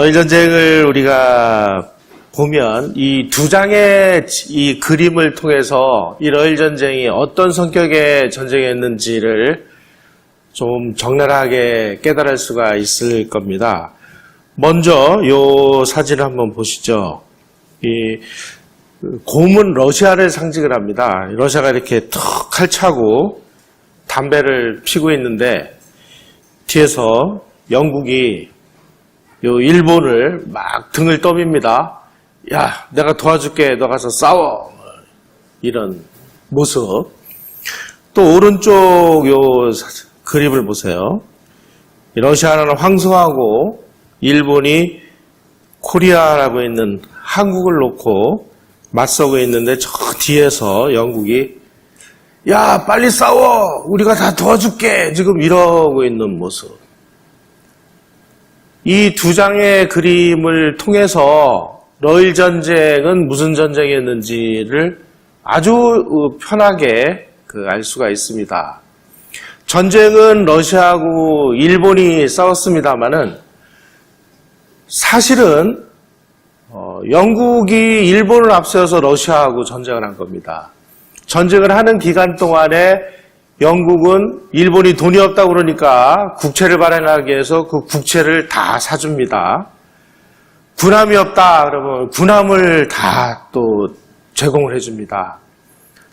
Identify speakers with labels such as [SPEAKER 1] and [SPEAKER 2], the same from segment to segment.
[SPEAKER 1] 러일 전쟁을 우리가 보면 이 두 장의 이 그림을 통해서 이 러일 전쟁이 어떤 성격의 전쟁이었는지를 좀 적나라하게 깨달을 수가 있을 겁니다. 먼저 이 사진을 한번 보시죠. 이 곰은 러시아를 상징을 합니다. 러시아가 이렇게 턱 칼차고 담배를 피고 있는데 뒤에서 영국이 요 일본을 막 등을 떠밉니다. 야, 내가 도와줄게. 너 가서 싸워. 이런 모습. 또 오른쪽 요 그림을 보세요. 러시아는 황소하고 일본이 코리아라고 있는 한국을 놓고 맞서고 있는데 저 뒤에서 영국이 야, 빨리 싸워. 우리가 다 도와줄게. 지금 이러고 있는 모습. 이 두 장의 그림을 통해서 러일 전쟁은 무슨 전쟁이었는지를 아주 편하게 알 수가 있습니다. 전쟁은 러시아하고 일본이 싸웠습니다마는 사실은 영국이 일본을 앞세워서 러시아하고 전쟁을 한 겁니다. 전쟁을 하는 기간 동안에 영국은 일본이 돈이 없다고 그러니까 국채를 발행하기 위해서 그 국채를 다 사줍니다. 군함이 없다 그러면 군함을 다 또 제공을 해줍니다.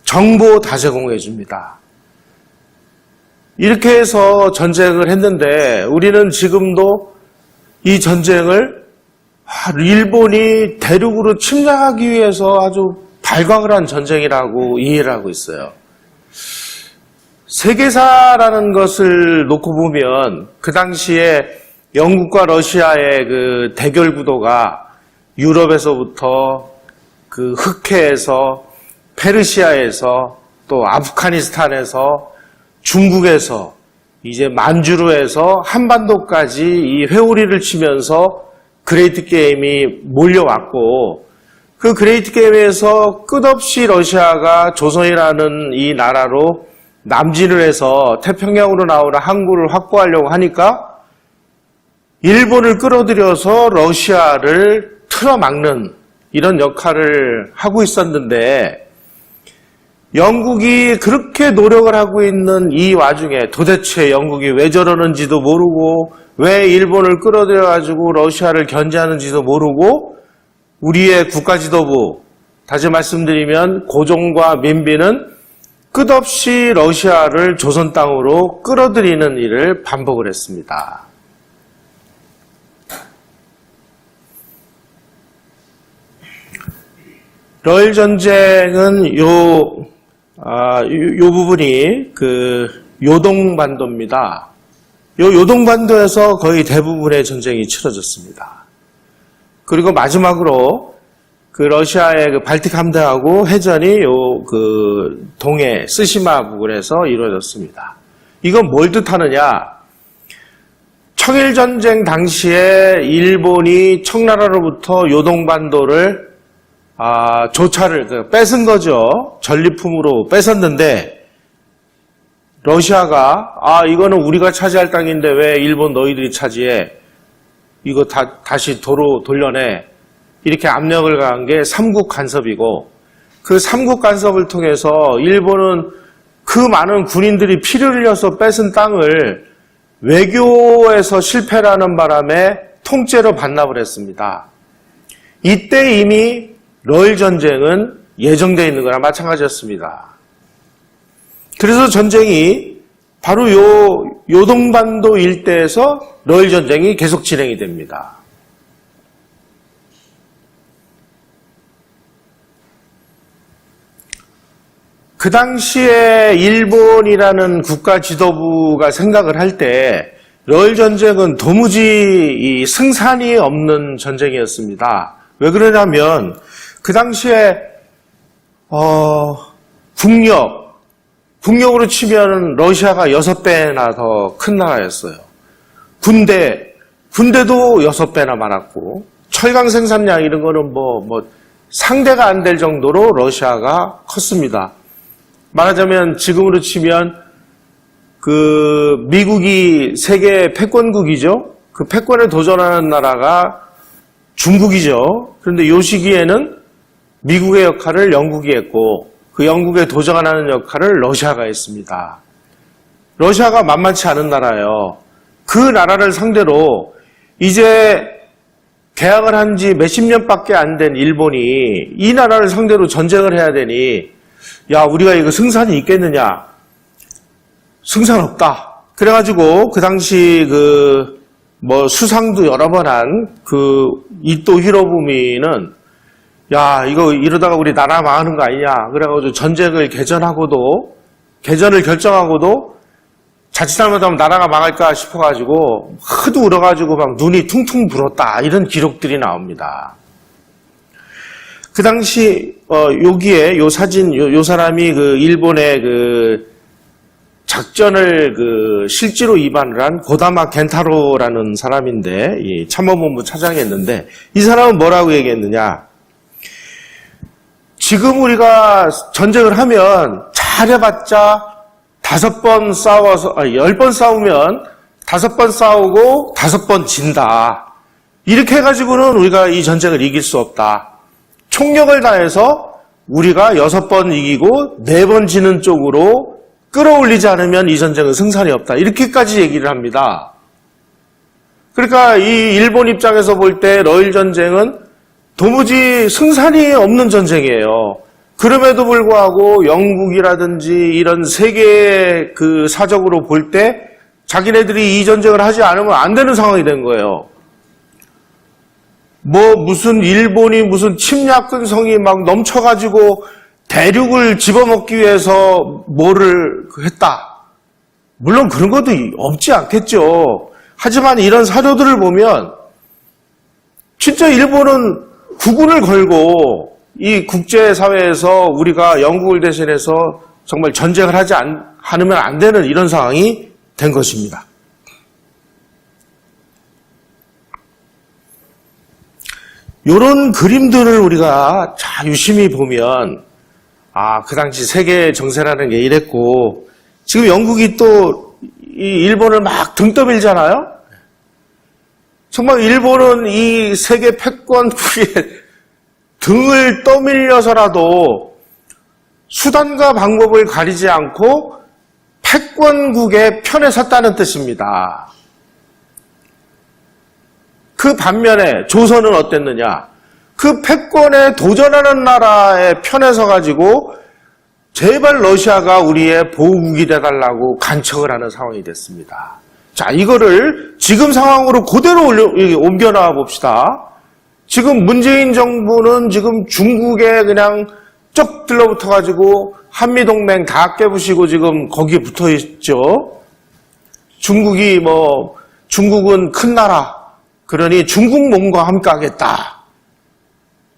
[SPEAKER 1] 정보 다 제공해 줍니다. 이렇게 해서 전쟁을 했는데 우리는 지금도 이 전쟁을 일본이 대륙으로 침략하기 위해서 아주 발광을 한 전쟁이라고 이해를 하고 있어요. 세계사라는 것을 놓고 보면 그 당시에 영국과 러시아의 그 대결 구도가 유럽에서부터 그 흑해에서 페르시아에서 또 아프가니스탄에서 중국에서 이제 만주르에서 한반도까지 이 회오리를 치면서 그레이트 게임이 몰려왔고 그 그레이트 게임에서 끝없이 러시아가 조선이라는 이 나라로 남진을 해서 태평양으로 나오는 항구를 확보하려고 하니까 일본을 끌어들여서 러시아를 틀어막는 이런 역할을 하고 있었는데 영국이 그렇게 노력을 하고 있는 이 와중에 도대체 영국이 왜 저러는지도 모르고 왜 일본을 끌어들여가지고 러시아를 견제하는지도 모르고 우리의 국가지도부, 다시 말씀드리면 고종과 민비는 끝없이 러시아를 조선 땅으로 끌어들이는 일을 반복을 했습니다. 러일 전쟁은 요 부분이 그 요동반도입니다. 요 요동반도에서 거의 대부분의 전쟁이 치러졌습니다. 그리고 마지막으로 그 러시아의 그 발틱 함대하고 해전이 요 그 동해 스시마 부근에서 이루어졌습니다. 이건 뭘 뜻하느냐? 청일전쟁 당시에 일본이 청나라로부터 요동반도를 조차를 뺏은 거죠. 전리품으로 뺏었는데 러시아가 이거는 우리가 차지할 땅인데 왜 일본 너희들이 차지해? 이거 다시 도로 돌려내. 이렇게 압력을 가한 게 삼국 간섭이고 그 삼국 간섭을 통해서 일본은 그 많은 군인들이 피를 흘려서 뺏은 땅을 외교에서 실패라는 바람에 통째로 반납을 했습니다. 이때 이미 러일 전쟁은 예정되어 있는 거나 마찬가지였습니다. 그래서 전쟁이 바로 요동반도 일대에서 러일 전쟁이 계속 진행이 됩니다. 그 당시에 일본이라는 국가 지도부가 생각을 할 때 러일 전쟁은 도무지 승산이 없는 전쟁이었습니다. 왜 그러냐면 그 당시에 국력으로 치면 러시아가 6배나 더 큰 나라였어요. 군대도 6배나 많았고 철강 생산량 이런 거는 상대가 안 될 정도로 러시아가 컸습니다. 말하자면 지금으로 치면 그 미국이 세계 패권국이죠. 그 패권에 도전하는 나라가 중국이죠. 그런데 이 시기에는 미국의 역할을 영국이 했고 그 영국에 도전하는 역할을 러시아가 했습니다. 러시아가 만만치 않은 나라예요. 그 나라를 상대로 이제 개항을 한 지 몇십 년밖에 안 된 일본이 이 나라를 상대로 전쟁을 해야 되니 야 우리가 이거 승산이 있겠느냐. 승산 없다. 그래가지고 그 당시 수상도 여러 번 한 이토 히로부미는 야 이거 이러다가 우리 나라 망하는 거 아니냐. 그래가지고 전쟁을 개전을 결정하고도 자칫 잘못하면 나라가 망할까 싶어가지고 하도 울어가지고 막 눈이 퉁퉁 불었다. 이런 기록들이 나옵니다. 그 당시 여기에 요 사진 요 사람이 일본의 작전을 실제로 입안을 한 고다마 겐타로라는 사람인데 이 참모본부 차장이었는데 이 사람은 뭐라고 얘기했느냐. 지금 우리가 전쟁을 하면 잘해봤자 5번 싸워서 10번 싸우면 5번 싸우고 5번 진다. 이렇게 해가지고는 우리가 이 전쟁을 이길 수 없다. 총력을 다해서 우리가 6번 이기고 4번 지는 쪽으로 끌어올리지 않으면 이 전쟁은 승산이 없다. 이렇게까지 얘기를 합니다. 그러니까 이 일본 입장에서 볼 때 러일 전쟁은 도무지 승산이 없는 전쟁이에요. 그럼에도 불구하고 영국이라든지 이런 세계 사적으로 볼 때 자기네들이 이 전쟁을 하지 않으면 안 되는 상황이 된 거예요. 무슨 일본이 무슨 침략근성이 막 넘쳐가지고 대륙을 집어먹기 위해서 뭐를 했다. 물론 그런 것도 없지 않겠죠. 하지만 이런 사료들을 보면 진짜 일본은 국군을 걸고 이 국제사회에서 우리가 영국을 대신해서 정말 전쟁을 하지 않으면 안 되는 이런 상황이 된 것입니다. 이런 그림들을 우리가 유심히 보면 그 당시 세계 정세라는 게 이랬고 지금 영국이 또 이 일본을 막 등 떠밀잖아요. 정말 일본은 이 세계 패권국에 등을 떠밀려서라도 수단과 방법을 가리지 않고 패권국의 편에 섰다는 뜻입니다. 그 반면에 조선은 어땠느냐? 그 패권에 도전하는 나라의 편에 서가지고 제발 러시아가 우리의 보호국이 돼달라고 간청을 하는 상황이 됐습니다. 자, 이거를 지금 상황으로 그대로 옮겨놔 봅시다. 지금 문재인 정부는 지금 중국에 그냥 쩍 들러붙어가지고 한미동맹 다 깨부시고 지금 거기에 붙어 있죠. 중국은 큰 나라. 그러니 중국 몸과 함께 하겠다.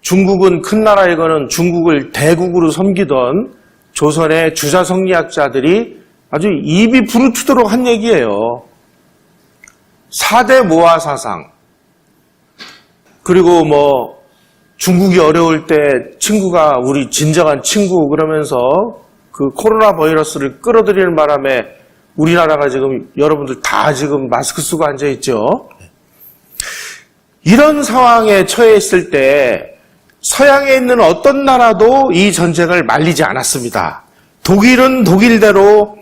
[SPEAKER 1] 중국은 큰 나라. 이거는 중국을 대국으로 섬기던 조선의 주자 성리학자들이 아주 입이 부르트도록 한 얘기예요. 4대 모아 사상. 그리고 중국이 어려울 때 친구가 우리 진정한 친구 그러면서 그 코로나 바이러스를 끌어들이는 바람에 우리나라가 지금 여러분들 다 지금 마스크 쓰고 앉아 있죠. 이런 상황에 처해 있을 때 서양에 있는 어떤 나라도 이 전쟁을 말리지 않았습니다. 독일은 독일대로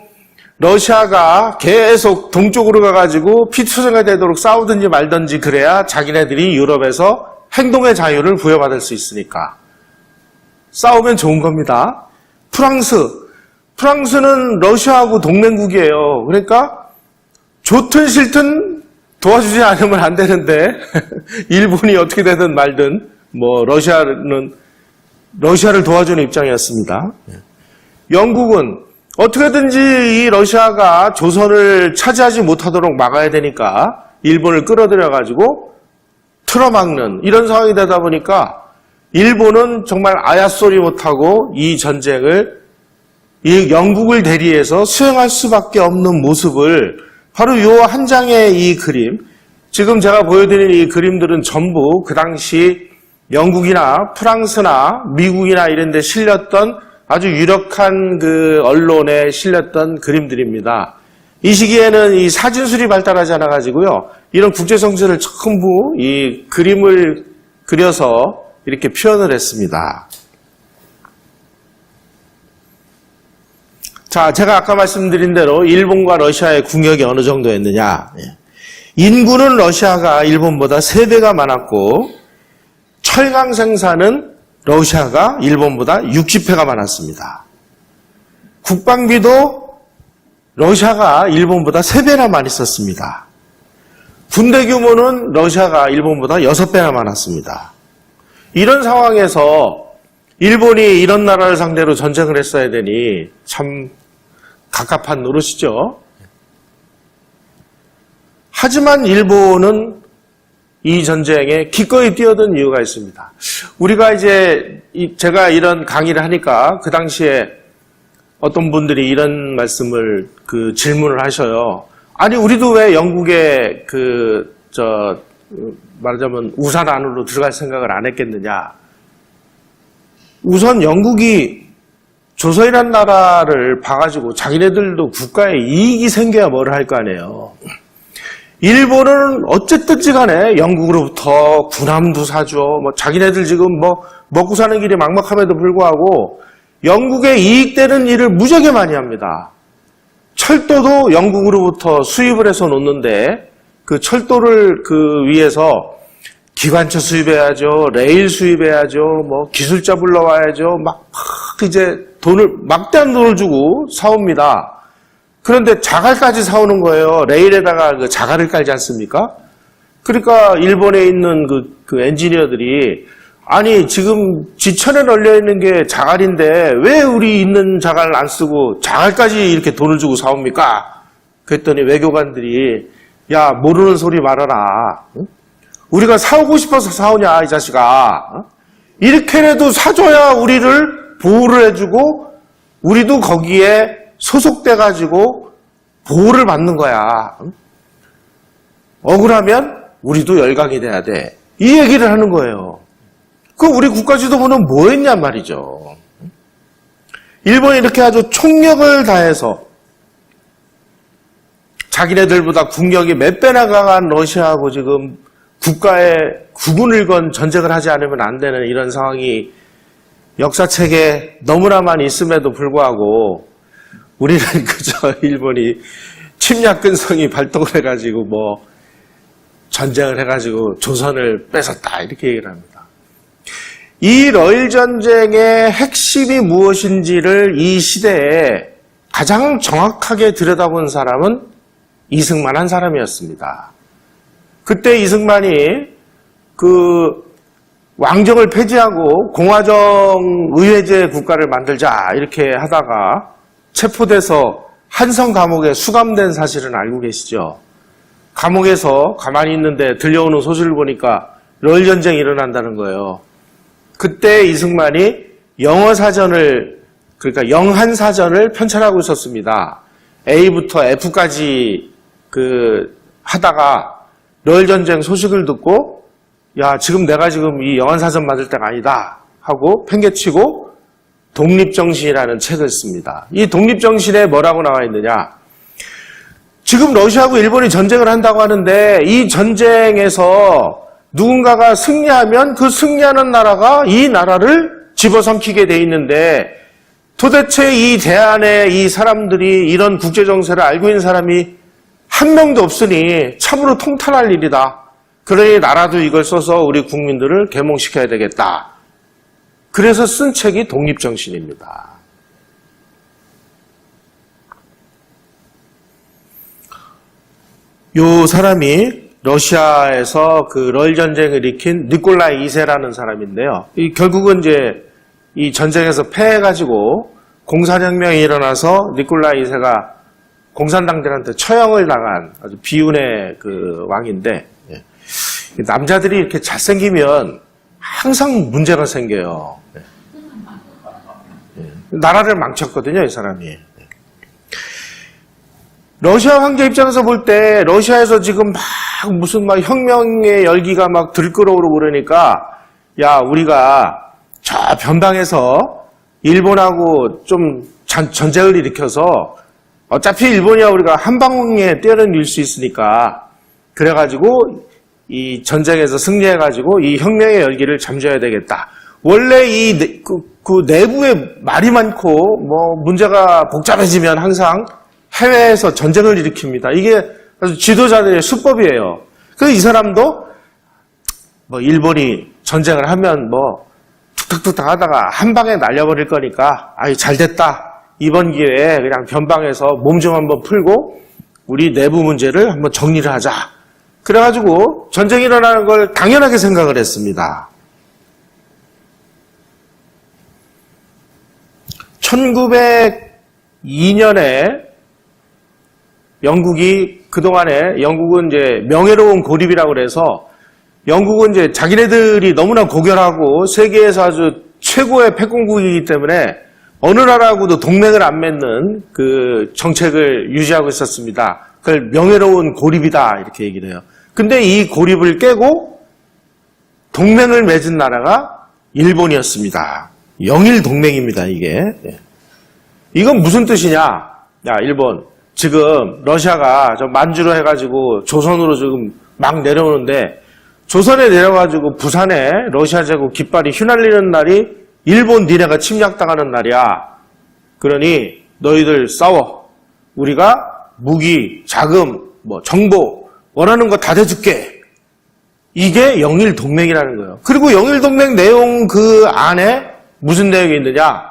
[SPEAKER 1] 러시아가 계속 동쪽으로 가가지고 피투성이 되도록 싸우든지 말든지 그래야 자기네들이 유럽에서 행동의 자유를 부여받을 수 있으니까. 싸우면 좋은 겁니다. 프랑스는 러시아하고 동맹국이에요. 그러니까 좋든 싫든 도와주지 않으면 안 되는데 일본이 어떻게 되든 말든 러시아를 도와주는 입장이었습니다. 영국은 어떻게든지 이 러시아가 조선을 차지하지 못하도록 막아야 되니까 일본을 끌어들여가지고 틀어막는 이런 상황이 되다 보니까 일본은 정말 아야소리 못하고 이 전쟁을 이 영국을 대리해서 수행할 수밖에 없는 모습을 바로 이 한 장의 이 그림, 지금 제가 보여드린 이 그림들은 전부 그 당시 영국이나 프랑스나 미국이나 이런 데 실렸던 아주 유력한 그 언론에 실렸던 그림들입니다. 이 시기에는 이 사진술이 발달하지 않아가지고요. 이런 국제정세를 전부 이 그림을 그려서 이렇게 표현을 했습니다. 자, 제가 아까 말씀드린 대로 일본과 러시아의 국력이 어느 정도였느냐. 인구는 러시아가 일본보다 3배가 많았고 철강 생산은 러시아가 일본보다 60배가 많았습니다. 국방비도 러시아가 일본보다 3배나 많이 썼습니다. 군대 규모는 러시아가 일본보다 6배나 많았습니다. 이런 상황에서 일본이 이런 나라를 상대로 전쟁을 했어야 되니 참 갑갑한 노릇이죠. 하지만 일본은 이 전쟁에 기꺼이 뛰어든 이유가 있습니다. 우리가 이제 제가 이런 강의를 하니까 그 당시에 어떤 분들이 이런 말씀을 질문을 하셔요. 아니 우리도 왜 영국의 말하자면 우산 안으로 들어갈 생각을 안 했겠느냐. 우선 영국이 조선이라는 나라를 봐가지고 자기네들도 국가에 이익이 생겨야 뭘 할 거 아니에요. 일본은 어쨌든지 간에 영국으로부터 군함도 사죠. 자기네들 지금 먹고 사는 길이 막막함에도 불구하고 영국에 이익되는 일을 무지하게 많이 합니다. 철도도 영국으로부터 수입을 해서 놓는데 그 철도를 위해서 기관차 수입해야죠. 레일 수입해야죠. 기술자 불러와야죠. 이제 막대한 돈을 주고 사옵니다. 그런데 자갈까지 사오는 거예요. 레일에다가 자갈을 깔지 않습니까? 그러니까 일본에 있는 그 엔지니어들이 아니 지금 지천에 널려 있는 게 자갈인데 왜 우리 있는 자갈을 안 쓰고 자갈까지 이렇게 돈을 주고 사옵니까? 그랬더니 외교관들이 야 모르는 소리 말아라. 우리가 사오고 싶어서 사오냐 이 자식아. 이렇게라도 사줘야 우리를 보호를 해주고 우리도 거기에 소속돼가지고 보호를 받는 거야. 억울하면 우리도 열강이 돼야 돼. 이 얘기를 하는 거예요. 우리 국가지도부는 뭐 했냔 말이죠. 일본이 이렇게 아주 총력을 다해서 자기네들보다 국력이 몇 배나 강한 러시아하고 지금 국가의 구분을 건 전쟁을 하지 않으면 안 되는 이런 상황이 역사책에 너무나 많이 있음에도 불구하고 우리는 그저 일본이 침략근성이 발동을 해가지고 전쟁을 해가지고 조선을 뺏었다 이렇게 얘기를 합니다. 이 러일 전쟁의 핵심이 무엇인지를 이 시대에 가장 정확하게 들여다본 사람은 이승만 한 사람이었습니다. 그때 이승만이 왕정을 폐지하고 공화정 의회제 국가를 만들자 이렇게 하다가 체포돼서 한성 감옥에 수감된 사실은 알고 계시죠? 감옥에서 가만히 있는데 들려오는 소식을 보니까 러일 전쟁이 일어난다는 거예요. 그때 이승만이 영어 사전을 그러니까 영한 사전을 편찬하고 있었습니다. A부터 F까지 하다가 러일 전쟁 소식을 듣고 야 지금 내가 지금 이 영한 사전 만들 때가 아니다 하고 팽개치고 독립정신이라는 책을 씁니다. 이 독립정신에 뭐라고 나와 있느냐? 지금 러시아하고 일본이 전쟁을 한다고 하는데 이 전쟁에서 누군가가 승리하면 그 승리하는 나라가 이 나라를 집어삼키게 돼 있는데 도대체 이 대안에 이 사람들이 이런 국제정세를 알고 있는 사람이 한 명도 없으니 참으로 통탄할 일이다. 그러니 나라도 이걸 써서 우리 국민들을 계몽시켜야 되겠다. 그래서 쓴 책이 독립정신입니다. 이 사람이 러시아에서 러일 전쟁을 일으킨 니콜라이 2세라는 사람인데요. 결국은 이제 이 전쟁에서 패해가지고 공산혁명이 일어나서 니콜라이 2세가 공산당들한테 처형을 당한 아주 비운의 왕인데 남자들이 이렇게 잘생기면 항상 문제가 생겨요. 나라를 망쳤거든요, 이 사람이. 러시아 황제 입장에서 볼 때 러시아에서 지금 무슨 혁명의 열기가 들끓어오르고 그러니까 야 우리가 저 변방에서 일본하고 좀 전쟁을 일으켜서 어차피 일본이야 우리가 한 방에 뛰어넘길 수 있으니까 그래가지고 이 전쟁에서 승리해가지고 이 혁명의 열기를 잠재워야 되겠다. 원래 그 내부에 말이 많고 뭐 문제가 복잡해지면 항상 해외에서 전쟁을 일으킵니다. 이게 아주 지도자들의 수법이에요. 그래서 이 사람도 뭐 일본이 전쟁을 하면 뭐 툭탁툭탁 하다가 한 방에 날려버릴 거니까 아이 잘 됐다. 이번 기회에 그냥 변방에서 몸 좀 한번 풀고 우리 내부 문제를 한번 정리를 하자. 그래가지고 전쟁이 일어나는 걸 당연하게 생각을 했습니다. 1902년에 영국이 그동안에 영국은 이제 명예로운 고립이라고 그래서 영국은 이제 자기네들이 너무나 고결하고 세계에서 아주 최고의 패권국이기 때문에 어느 나라하고도 동맹을 안 맺는 그 정책을 유지하고 있었습니다. 그걸 명예로운 고립이다 이렇게 얘기를 해요. 근데 이 고립을 깨고 동맹을 맺은 나라가 일본이었습니다. 영일 동맹입니다, 이게. 이건 무슨 뜻이냐? 야, 일본. 지금 러시아가 저 만주로 해가지고 조선으로 지금 막 내려오는데 조선에 내려가지고 부산에 러시아 제국 깃발이 휘날리는 날이 일본 니네가 침략당하는 날이야. 그러니 너희들 싸워. 우리가 무기, 자금, 뭐 정보 원하는 거 다 대줄게. 이게 영일 동맹이라는 거예요. 그리고 영일 동맹 내용 그 안에 무슨 내용이 있느냐?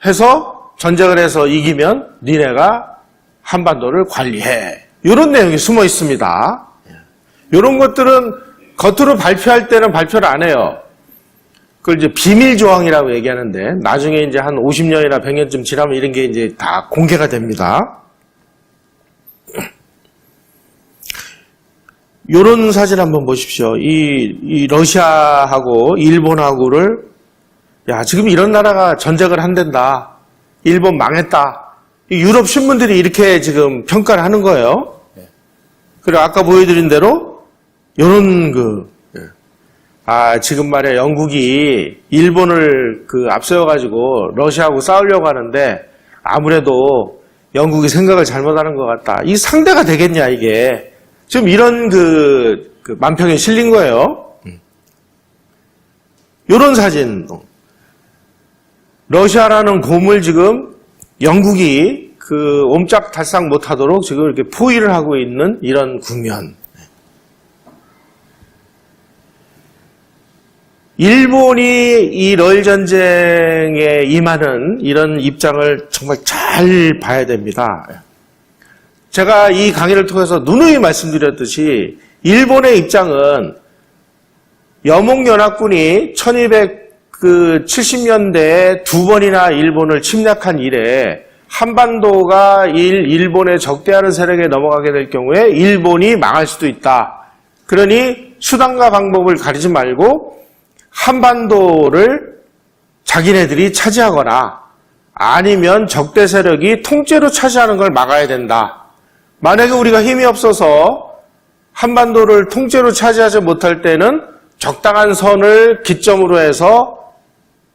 [SPEAKER 1] 해서 전쟁을 해서 이기면 니네가 한반도를 관리해. 이런 내용이 숨어 있습니다. 이런 것들은 겉으로 발표할 때는 발표를 안 해요. 그걸 이제 비밀 조항이라고 얘기하는데 나중에 이제 한 50년이나 100년쯤 지나면 이런 게 이제 다 공개가 됩니다. 이런 사진 한번 보십시오. 이 러시아하고 일본하고를 야 지금 이런 나라가 전쟁을 한댄다. 일본 망했다. 유럽 신문들이 이렇게 지금 평가를 하는 거예요. 그리고 아까 보여드린 대로 이런 지금 말이야 영국이 일본을 앞세워가지고 러시아하고 싸우려고 하는데 아무래도 영국이 생각을 잘못하는 것 같다. 이 상대가 되겠냐 이게. 지금 이런 만평에 실린 거예요. 이런 사진. 러시아라는 곰을 지금 영국이 옴짝달싹 못하도록 지금 이렇게 포위를 하고 있는 이런 국면. 일본이 이 러일 전쟁에 임하는 이런 입장을 정말 잘 봐야 됩니다. 제가 이 강의를 통해서 누누이 말씀드렸듯이 일본의 입장은 여몽연합군이 1270년대에 두 번이나 일본을 침략한 이래 한반도가 일본의 적대하는 세력에 넘어가게 될 경우에 일본이 망할 수도 있다. 그러니 수단과 방법을 가리지 말고 한반도를 자기네들이 차지하거나 아니면 적대 세력이 통째로 차지하는 걸 막아야 된다. 만약에 우리가 힘이 없어서 한반도를 통째로 차지하지 못할 때는 적당한 선을 기점으로 해서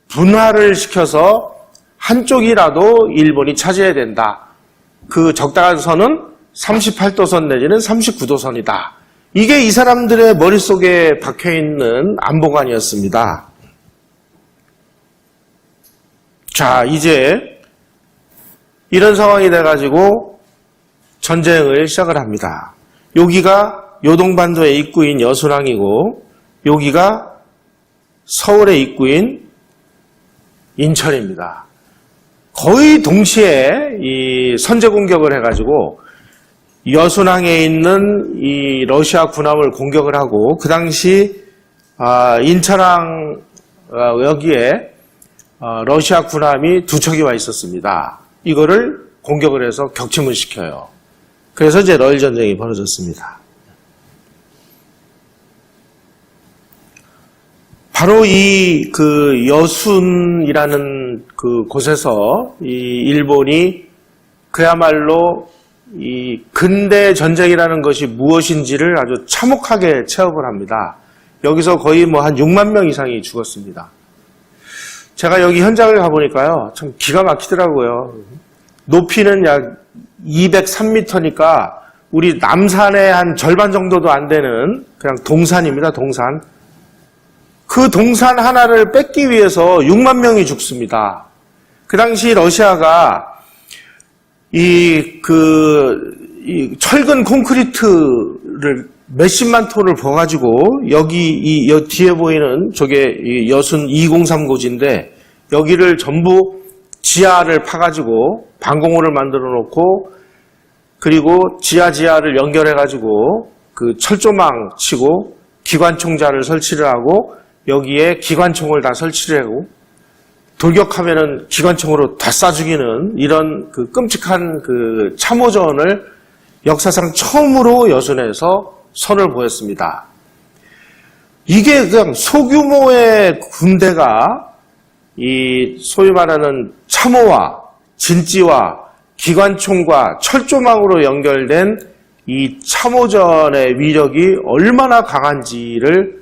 [SPEAKER 1] 분화를 시켜서 한쪽이라도 일본이 차지해야 된다. 그 적당한 선은 38도선 내지는 39도선이다. 이게 이 사람들의 머릿속에 박혀있는 안보관이었습니다. 자, 이제 이런 상황이 돼가지고 전쟁을 시작을 합니다. 여기가 요동반도의 입구인 여순항이고 여기가 서울의 입구인 인천입니다. 거의 동시에 이 선제 공격을 해가지고 여순항에 있는 이 러시아 군함을 공격을 하고 그 당시 인천항 여기에 러시아 군함이 두 척이 와 있었습니다. 이거를 공격을 해서 격침을 시켜요. 그래서 이제 러일 전쟁이 벌어졌습니다. 바로 이 여순이라는 곳에서 이 일본이 그야말로 이 근대 전쟁이라는 것이 무엇인지를 아주 참혹하게 체험을 합니다. 여기서 거의 뭐 한 6만 명 이상이 죽었습니다. 제가 여기 현장을 가보니까요, 참 기가 막히더라고요. 높이는 약 203m니까 우리 남산의 한 절반 정도도 안 되는 그냥 동산입니다. 동산. 그 동산 하나를 뺏기 위해서 6만 명이 죽습니다. 그 당시 러시아가 이 철근 콘크리트를 몇십만 톤을 부어가지고 여기 뒤에 보이는 저게 여순 203고지인데 여기를 전부 지하를 파가지고 방공호를 만들어 놓고 그리고 지하를 연결해가지고 그 철조망 치고 기관총자를 설치를 하고 여기에 기관총을 다 설치를 하고 돌격하면은 기관총으로 다 쏴 죽이는 이런 그 끔찍한 그 참호전을 역사상 처음으로 여순에서 선을 보였습니다. 이게 그냥 소규모의 군대가 이 소위 말하는 참호와 진지와 기관총과 철조망으로 연결된 이 참호전의 위력이 얼마나 강한지를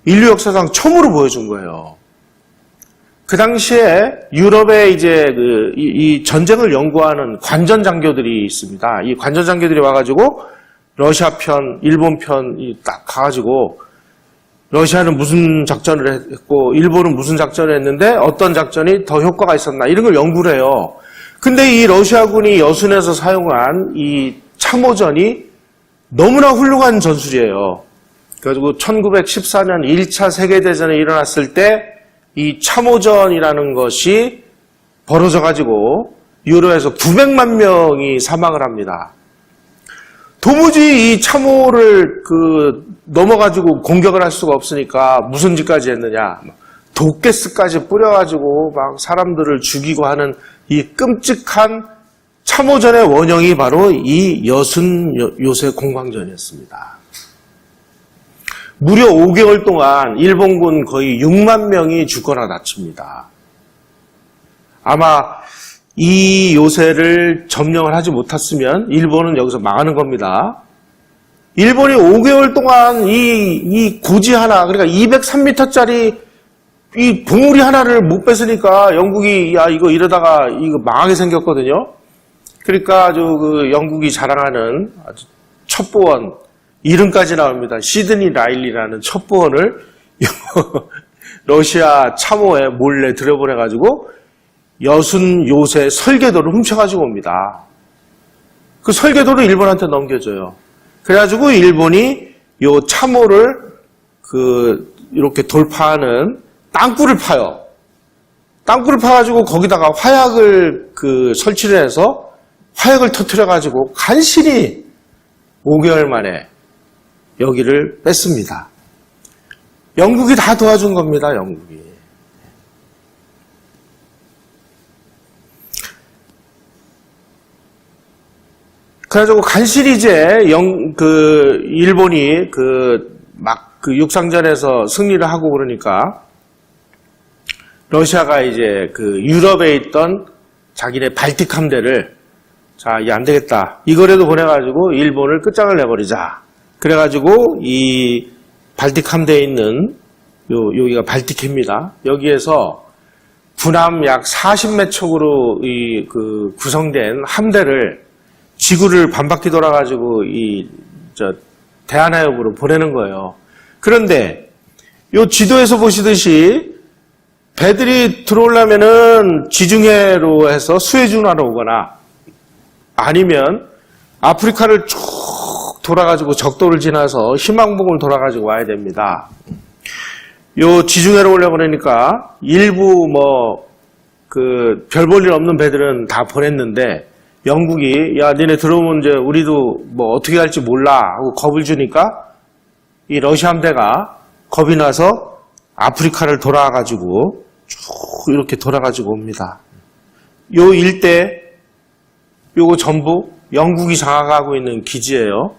[SPEAKER 1] 인류 역사상 처음으로 보여준 거예요. 그 당시에 유럽에 이제 이 전쟁을 연구하는 관전 장교들이 있습니다. 이 관전 장교들이 와가지고 러시아 편, 일본 편이 딱 가가지고 러시아는 무슨 작전을 했고 일본은 무슨 작전을 했는데 어떤 작전이 더 효과가 있었나 이런 걸 연구를 해요. 근데 이 러시아군이 여순에서 사용한 이 참호전이 너무나 훌륭한 전술이에요. 그래가지고 1914년 1차 세계대전이 일어났을 때 이 참호전이라는 것이 벌어져가지고 유럽에서 900만 명이 사망을 합니다. 도무지 이 참호를 넘어가지고 공격을 할 수가 없으니까 무슨 짓까지 했느냐. 독가스까지 뿌려가지고 막 사람들을 죽이고 하는 이 끔찍한 참호전의 원형이 바로 이 여순 요새 공방전이었습니다. 무려 5개월 동안 일본군 거의 6만 명이 죽거나 다칩니다. 아마 이 요새를 점령을 하지 못했으면 일본은 여기서 망하는 겁니다. 일본이 5개월 동안 이 고지 하나, 그러니까 203m짜리 이 봉우리 하나를 못 뺐으니까 영국이 야 이거 이러다가 이거 망하게 생겼거든요. 그러니까 영국이 자랑하는 아주 첩보원 이름까지 나옵니다. 시드니 라일리라는 첩보원을 러시아 참호에 몰래 들여보내가지고 여순 요새 설계도를 훔쳐가지고 옵니다. 그 설계도를 일본한테 넘겨줘요. 그래가지고 일본이 요 참호를 이렇게 돌파하는 땅굴을 파요. 땅굴을 파가지고 거기다가 화약을 설치를 해서 화약을 터뜨려가지고 간신히 5개월 만에 여기를 뺐습니다. 영국이 다 도와준 겁니다, 영국이. 그래가지고 간신히 이제 일본이 육상전에서 승리를 하고 그러니까 러시아가 이제 유럽에 있던 자기네 발틱 함대를 자, 이게 안 되겠다. 이거라도 보내가지고 일본을 끝장을 내버리자. 그래가지고 이 발틱 함대에 있는 여기가 발틱해입니다. 여기에서 분함 약 40매 척으로 구성된 함대를 지구를 반바퀴 돌아가지고 대한해협으로 보내는 거예요. 그런데 요 지도에서 보시듯이 배들이 들어오려면은 지중해로 해서 수에즈운하로 오거나 아니면 아프리카를 쭉 돌아가지고 적도를 지나서 희망봉을 돌아가지고 와야 됩니다. 요 지중해로 오려고 그러니까 일부 별 볼 일 없는 배들은 다 보냈는데 영국이 야 니네 들어오면 이제 우리도 어떻게 할지 몰라 하고 겁을 주니까 이 러시아 함대가 겁이 나서 아프리카를 돌아가지고 쭉 이렇게 돌아가지고 옵니다. 요 일대 요거 전부 영국이 장악하고 있는 기지예요.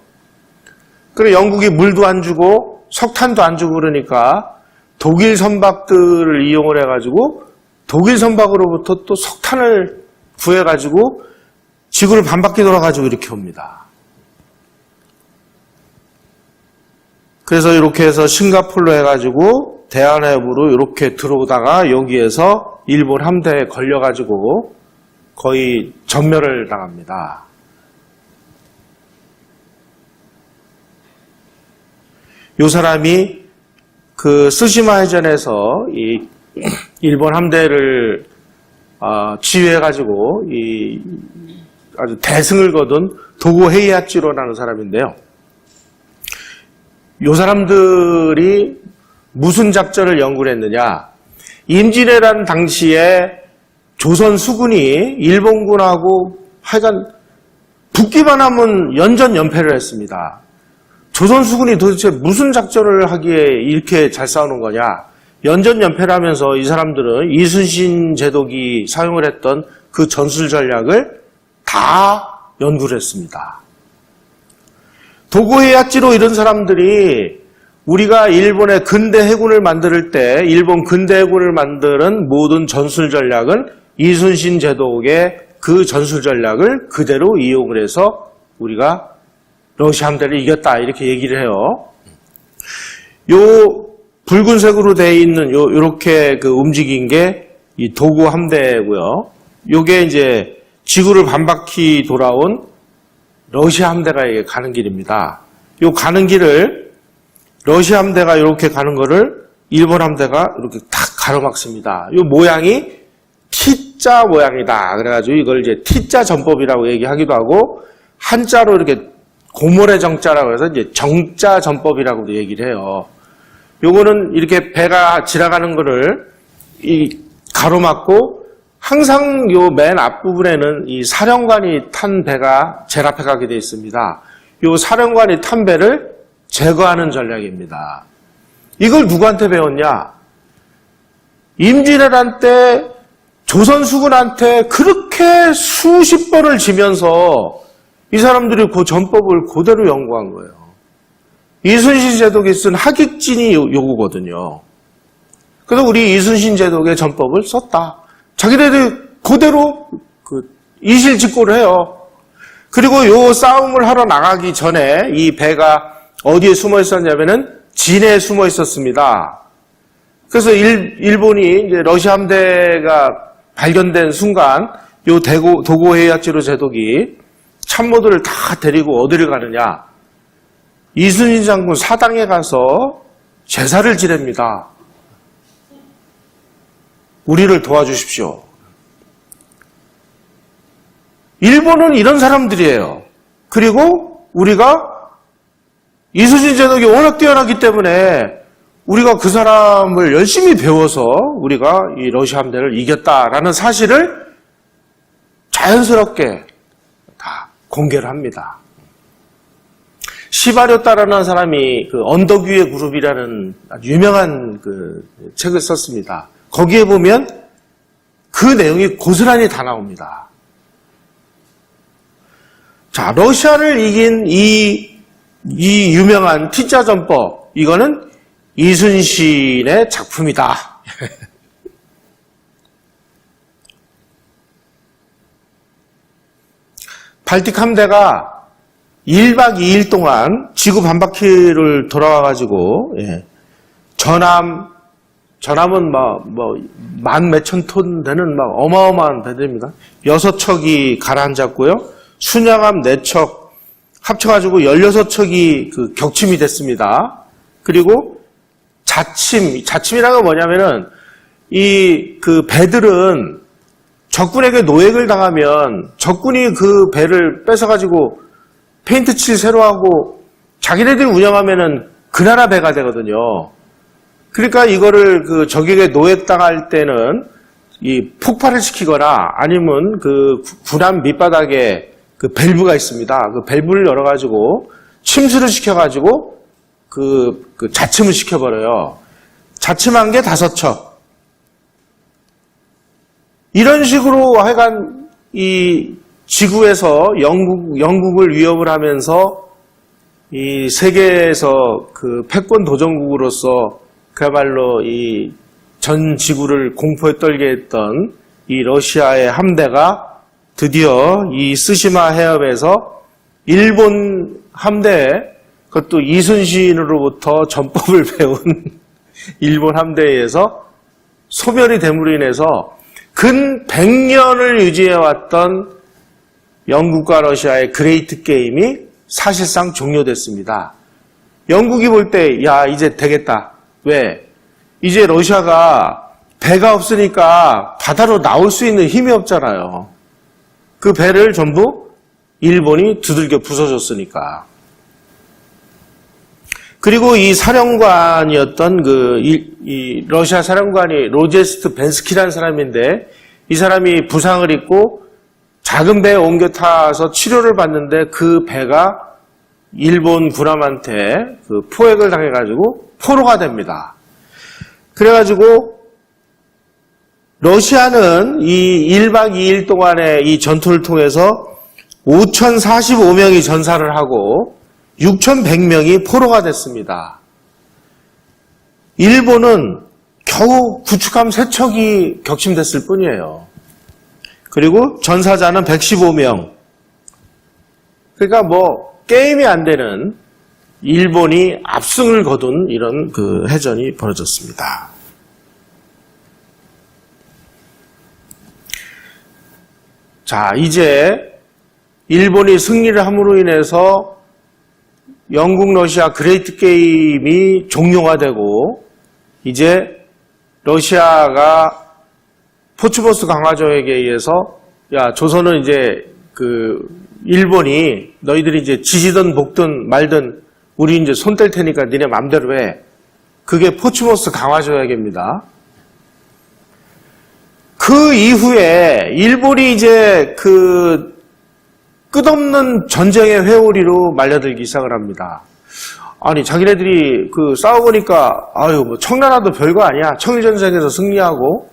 [SPEAKER 1] 그래 영국이 물도 안 주고 석탄도 안 주고 그러니까 독일 선박들을 이용을 해가지고 독일 선박으로부터 또 석탄을 구해가지고 지구를 반바퀴 돌아가지고 이렇게 옵니다. 그래서 이렇게 해서 싱가폴로 해가지고 대한해협으로 이렇게 들어오다가 여기에서 일본 함대에 걸려가지고 거의 전멸을 당합니다. 요 사람이 그 쓰시마 해전에서 이 일본 함대를 지휘해가지고 이 아주 대승을 거둔 도고 헤이하치로라는 사람인데요. 요 사람들이 무슨 작전을 연구를 했느냐? 임진왜란 당시에 조선 수군이 일본군하고 하여간 붙기만 하면 연전연패를 했습니다. 조선 수군이 도대체 무슨 작전을 하기에 이렇게 잘 싸우는 거냐? 연전연패를 하면서 이 사람들은 이순신 제독이 사용을 했던 그 전술 전략을 다 연구를 했습니다. 도고헤야찌로 이런 사람들이 우리가 일본의 근대 해군을 만들 때 일본 근대 해군을 만드는 모든 전술 전략은 이순신 제독의 그 전술 전략을 그대로 이용을 해서 우리가 러시아 함대를 이겼다 이렇게 얘기를 해요. 요 붉은색으로 되어 있는 요렇게 그 움직인 게 이 도고 함대고요. 요게 이제 지구를 반바퀴 돌아온 러시아 함대가 가는 길입니다. 요 가는 길을 러시아 함대가 이렇게 가는 거를 일본 함대가 이렇게 탁 가로막습니다. 요 모양이 T자 모양이다. 그래가지고 이걸 이제 T자 전법이라고 얘기하기도 하고 한자로 이렇게 고모래 정자라고 해서 이제 정자 전법이라고도 얘기를 해요. 요거는 이렇게 배가 지나가는 거를 이 가로막고 항상 요 맨 앞부분에는 이 사령관이 탄 배가 제일 앞에 가게 되어 있습니다. 요 사령관이 탄 배를 제거하는 전략입니다. 이걸 누구한테 배웠냐? 임진왜란 때 조선 수군한테 그렇게 수십 번을 지면서 이 사람들이 그 전법을 그대로 연구한 거예요. 이순신 제독이 쓴 하객진이 요거거든요. 그래서 우리 이순신 제독의 전법을 썼다. 자기네들이 그대로 이실직고를 해요. 그리고 요 싸움을 하러 나가기 전에 이 배가 어디에 숨어 있었냐면은 진해에 숨어 있었습니다. 그래서 일본이 이제 러시아 함대가 발견된 순간 요 도고 헤이하치로 제독이 참모들을 다 데리고 어디를 가느냐? 이순신 장군 사당에 가서 제사를 지냅니다. 우리를 도와주십시오. 일본은 이런 사람들이에요. 그리고 우리가 이순신 제독이 워낙 뛰어나기 때문에 우리가 그 사람을 열심히 배워서 우리가 이 러시아 함대를 이겼다라는 사실을 자연스럽게 다 공개를 합니다. 시바료타라는 사람이 그 언덕 위의 그룹이라는 아주 유명한 그 책을 썼습니다. 거기에 보면 그 내용이 고스란히 다 나옵니다. 자, 러시아를 이긴 이 유명한 T자 전법, 이거는 이순신의 작품이다. 발틱 함대가 1박 2일 동안 지구 반바퀴를 돌아와가지고, 전함은 만 몇천 톤 되는 어마어마한 배들입니다. 6척이 가라앉았고요. 순양함 4척 합쳐가지고 16척이 그 격침이 됐습니다. 그리고 자침이라는 건 뭐냐면은 그 배들은 적군에게 노획을 당하면 적군이 그 배를 뺏어가지고 페인트 칠 새로 하고 자기네들이 운영하면은 그 나라 배가 되거든요. 그러니까 이거를 그 적에게 노획당할 때는 이 폭발을 시키거나 아니면 그 군함 밑바닥에 그 밸브가 있습니다. 그 밸브를 열어가지고 침수를 시켜가지고 그 자침을 시켜버려요. 자침한 게 5척. 이런 식으로 하여간 이 지구에서 영국을 위협을 하면서 이 세계에서 그 패권 도전국으로서 그야말로 이 전 지구를 공포에 떨게 했던 이 러시아의 함대가 드디어 이 쓰시마 해협에서 일본 함대, 그것도 이순신으로부터 전법을 배운 일본 함대에 의해서 소멸이 됨으로 인해서 근 100년을 유지해왔던 영국과 러시아의 그레이트 게임이 사실상 종료됐습니다. 영국이 볼 때, 야, 이제 되겠다. 왜? 이제 러시아가 배가 없으니까 바다로 나올 수 있는 힘이 없잖아요. 그 배를 전부 일본이 두들겨 부숴줬으니까. 그리고 이 사령관이었던 이 러시아 사령관이 로제스트 벤스키라는 사람인데, 이 사람이 부상을 입고 작은 배에 옮겨 타서 치료를 받는데 그 배가 일본 군함한테 그 포획을 당해가지고 포로가 됩니다. 그래가지고 러시아는 이 1박 2일 동안의 이 전투를 통해서 5,045명이 전사를 하고 6,100명이 포로가 됐습니다. 일본은 겨우 구축함 3척이 격침됐을 뿐이에요. 그리고 전사자는 115명. 그러니까 뭐 게임이 안 되는 일본이 압승을 거둔 이런 그 해전이 벌어졌습니다. 자, 이제 일본이 승리를 함으로 인해서 영국 러시아 그레이트 게임이 종료가 되고 이제 러시아가 포츠보스 강화조약에 의해서 야, 조선은 이제 그 일본이 너희들이 이제 지지든 볶든 말든 우리 이제 손 뗄 테니까 니네 맘대로 해. 그게 포츠보스 강화조약입니다. 그 이후에 일본이 이제 그 끝없는 전쟁의 회오리로 말려들기 시작을 합니다. 아니 자기네들이 그 싸워보니까 아유 뭐 청나라도 별거 아니야. 청일전쟁에서 승리하고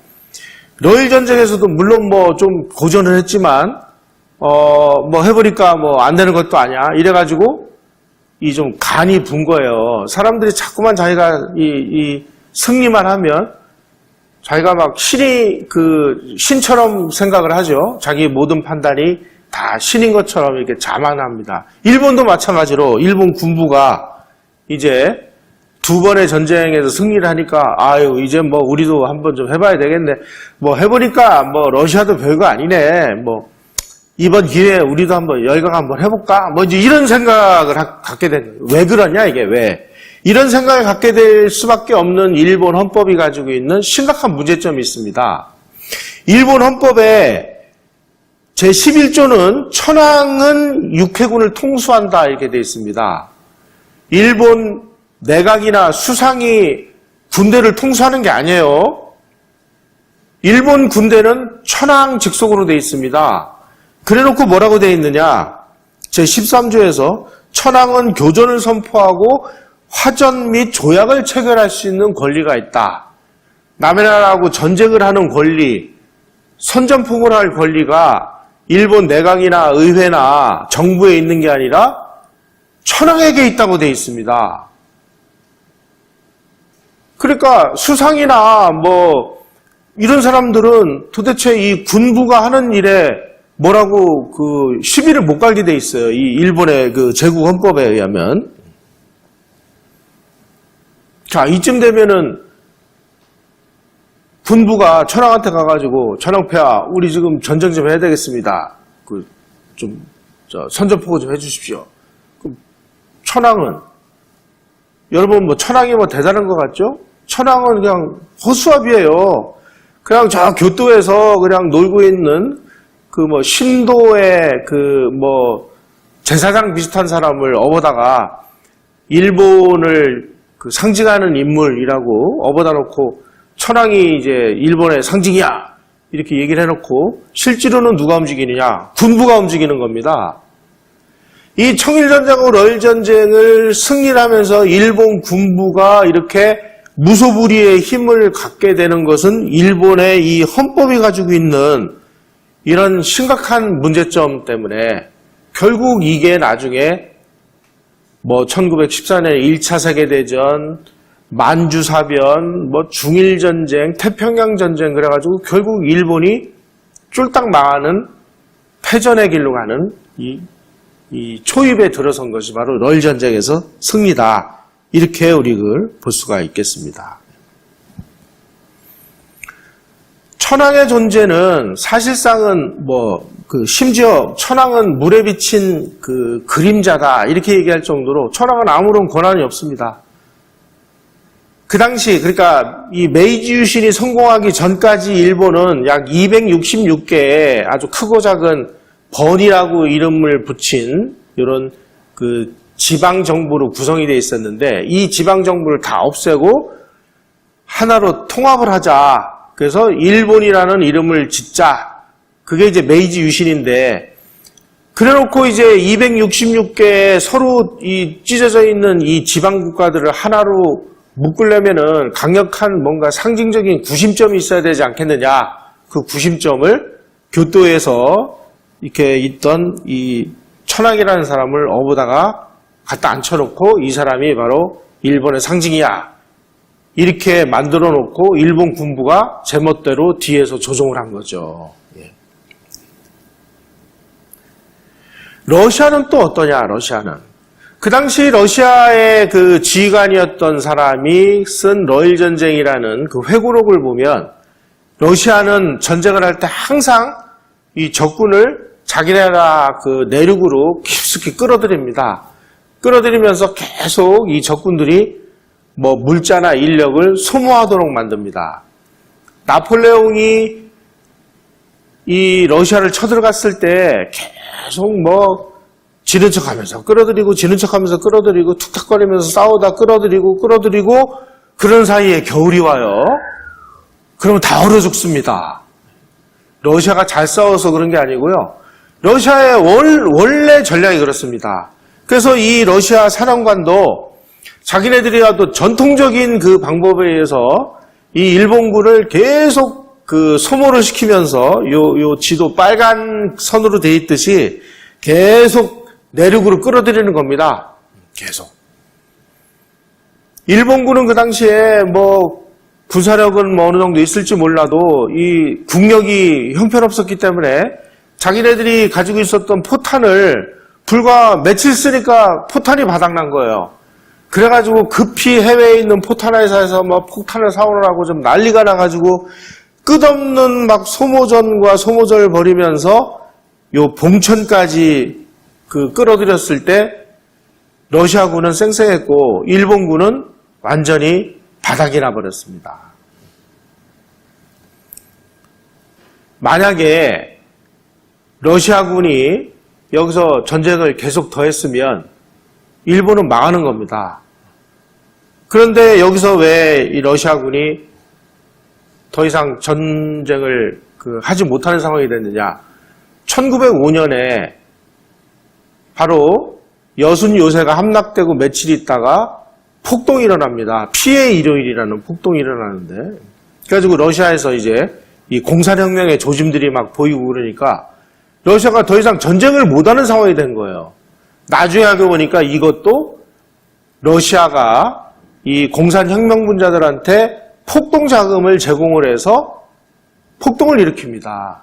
[SPEAKER 1] 러일전쟁에서도 물론 뭐 좀 고전을 했지만 뭐 해보니까 뭐 안 되는 것도 아니야. 이래가지고 이 좀 간이 분 거예요. 사람들이 자꾸만 자기가 이 승리만 하면 자기가 막 신처럼 생각을 하죠. 자기 모든 판단이 다 신인 것처럼 이렇게 자만합니다. 일본도 마찬가지로 일본 군부가 이제 2번의 전쟁에서 승리를 하니까 아유 이제 뭐 우리도 한번 좀 해봐야 되겠네. 뭐 해보니까 뭐 러시아도 별거 아니네. 뭐 이번 기회에 우리도 한번 열강 한번 해볼까? 뭐 이제 이런 생각을 갖게 된. 왜 그러냐 이게 왜? 이런 생각을 갖게 될 수밖에 없는 일본 헌법이 가지고 있는 심각한 문제점이 있습니다. 일본 헌법에 제11조는 천황은 육해군을 통수한다 이렇게 되어 있습니다. 일본 내각이나 수상이 군대를 통수하는 게 아니에요. 일본 군대는 천황 직속으로 되어 있습니다. 그래놓고 뭐라고 되어 있느냐? 제13조에서 천황은 교전을 선포하고 화전 및 조약을 체결할 수 있는 권리가 있다. 남의 나라하고 전쟁을 하는 권리, 선전포고를 할 권리가 일본 내각이나 의회나 정부에 있는 게 아니라 천황에게 있다고 되어 있습니다. 그러니까 수상이나 뭐 이런 사람들은 도대체 이 군부가 하는 일에 뭐라고 그 시비를 못 걸게 돼 있어요. 이 일본의 그 제국 헌법에 의하면. 자, 이쯤 되면은 군부가 천황한테 가가지고 천황폐하 우리 지금 전쟁 좀 해야 되겠습니다. 그 좀 선전포고 좀 해주십시오. 그럼 천황은 여러분 뭐 천황이 뭐 대단한 것 같죠? 천황은 그냥 허수아비예요. 그냥 저 교토에서 그냥 놀고 있는 그 뭐 신도의 그 뭐 제사장 비슷한 사람을 업어다가 일본을 그 상징하는 인물이라고 업어다 놓고 천황이 이제 일본의 상징이야 이렇게 얘기를 해놓고 실제로는 누가 움직이느냐? 군부가 움직이는 겁니다. 이 청일전쟁하고 러일전쟁을 승리를 하면서 일본 군부가 이렇게 무소불위의 힘을 갖게 되는 것은 일본의 이 헌법이 가지고 있는 이런 심각한 문제점 때문에 결국 이게 나중에 뭐 1914년 1차 세계대전, 만주사변, 뭐 중일전쟁, 태평양전쟁 그래가지고 결국 일본이 쫄딱 망하는 패전의 길로 가는 이 초입에 들어선 것이 바로 러일전쟁에서 승리다. 이렇게 우리를 볼 수가 있겠습니다. 천황의 존재는 사실상은 심지어 천황은 물에 비친 그림자다 이렇게 얘기할 정도로 천황은 아무런 권한이 없습니다. 그 당시 그러니까 이 메이지 유신이 성공하기 전까지 일본은 약 266개의 아주 크고 작은 번이라고 이름을 붙인 이런 지방 정부로 구성이 되어 있었는데 이 지방 정부를 다 없애고 하나로 통합을 하자. 그래서 일본이라는 이름을 짓자. 그게 이제 메이지 유신인데 그래놓고 이제 266개의 서로 찢어져 있는 이 지방 국가들을 하나로 묶으려면은 강력한 뭔가 상징적인 구심점이 있어야 되지 않겠느냐. 그 구심점을 교토에서 이렇게 있던 이 천황이라는 사람을 어부다가 갖다 앉혀놓고 이 사람이 바로 일본의 상징이야. 이렇게 만들어 놓고 일본 군부가 제멋대로 뒤에서 조종을 한 거죠. 러시아는 또 어떠냐, 러시아는. 그 당시 러시아의 그 지휘관이었던 사람이 쓴 러일전쟁이라는 그 회고록을 보면 러시아는 전쟁을 할 때 항상 이 적군을 자기네가 그 내륙으로 깊숙이 끌어들입니다. 끌어들이면서 계속 이 적군들이 물자나 인력을 소모하도록 만듭니다. 나폴레옹이 이 러시아를 쳐들어갔을 때 계속 지는 척하면서 끌어들이고 지는 척하면서 끌어들이고 툭탁거리면서 싸우다 끌어들이고 그런 사이에 겨울이 와요. 그러면 다 얼어 죽습니다. 러시아가 잘 싸워서 그런 게 아니고요. 러시아의 원래 전략이 그렇습니다. 그래서 이 러시아 사령관도 자기네들이라도 전통적인 그 방법에 의해서 이 일본군을 계속 그 소모를 시키면서 요 지도 빨간 선으로 돼 있듯이 계속 내륙으로 끌어들이는 겁니다. 계속. 일본군은 그 당시에 군사력은 어느 정도 있을지 몰라도 이 국력이 형편없었기 때문에 자기네들이 가지고 있었던 포탄을 불과 며칠 쓰니까 포탄이 바닥난 거예요. 그래가지고 급히 해외에 있는 포탄 회사에서 폭탄을 사오느라고 좀 난리가 나가지고 끝없는 소모전과 소모전을 벌이면서 요 봉천까지 끌어들였을 때 러시아군은 쌩쌩했고 일본군은 완전히 바닥이 나버렸습니다. 만약에 러시아군이 여기서 전쟁을 계속 더했으면 일본은 망하는 겁니다. 그런데 여기서 왜 이 러시아군이 더 이상 전쟁을 하지 못하는 상황이 됐느냐? 1905년에 바로 여순 요새가 함락되고 며칠 있다가 폭동이 일어납니다. 피해 일요일이라는 폭동이 일어나는데 그래가지고 러시아에서 이제 이 공산혁명의 조짐들이 막 보이고 그러니까 러시아가 더 이상 전쟁을 못하는 상황이 된 거예요. 나중에 알고 보니까 이것도 러시아가 이 공산혁명분자들한테 폭동 자금을 제공을 해서 폭동을 일으킵니다.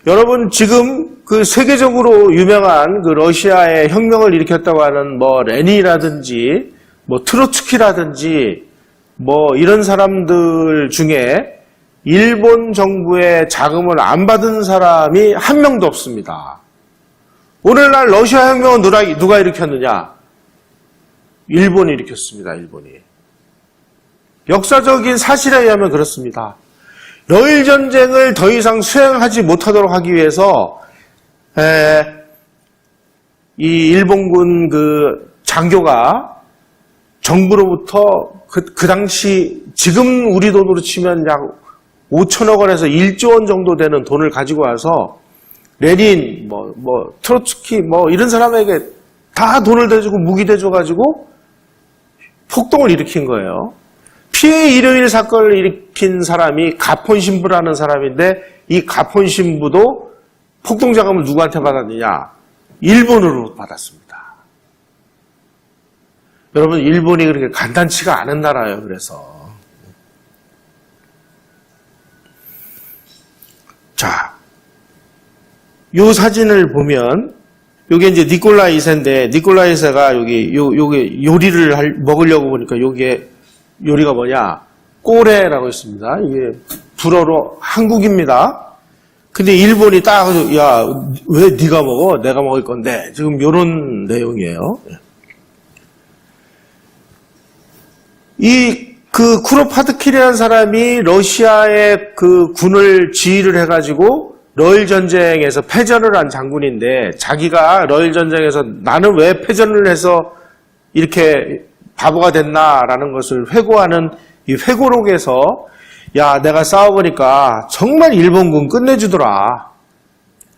[SPEAKER 1] 여러분 지금 그 세계적으로 유명한 그 러시아의 혁명을 일으켰다고 하는 레닌이라든지 트로츠키라든지 이런 사람들 중에 일본 정부의 자금을 안 받은 사람이 한 명도 없습니다. 오늘날 러시아 혁명은 누가 일으켰느냐? 일본이 일으켰습니다. 일본이. 역사적인 사실에 의하면 그렇습니다. 러일 전쟁을 더 이상 수행하지 못하도록 하기 위해서 이 일본군 그 장교가 정부로부터 그 당시 지금 우리 돈으로 치면 약 5천억 원에서 1조 원 정도 되는 돈을 가지고 와서 레닌, 트로츠키 이런 사람에게 다 돈을 대주고 무기 대줘가지고 폭동을 일으킨 거예요. 피해 일요일 사건을 일으킨 사람이 가폰 신부라는 사람인데 이 가폰 신부도 폭동 자금을 누구한테 받았느냐? 일본으로 받았습니다. 여러분 일본이 그렇게 간단치가 않은 나라예요. 그래서 자, 요 사진을 보면 요게 이제 니콜라 2세인데 니콜라 2세가 요게 요리를 먹으려고 보니까 요게 요리가 뭐냐? 꼬레라고 있습니다. 이게 불어로 한국입니다. 근데 일본이 딱, 야, 왜 네가 먹어? 내가 먹을 건데. 지금 이런 내용이에요. 그 쿠로파트킬이라는 사람이 러시아의 그 군을 지휘를 해가지고 러일 전쟁에서 패전을 한 장군인데, 자기가 러일 전쟁에서 나는 왜 패전을 해서 이렇게 바보가 됐나라는 것을 회고하는 이 회고록에서, 야, 내가 싸워보니까 정말 일본군 끝내주더라.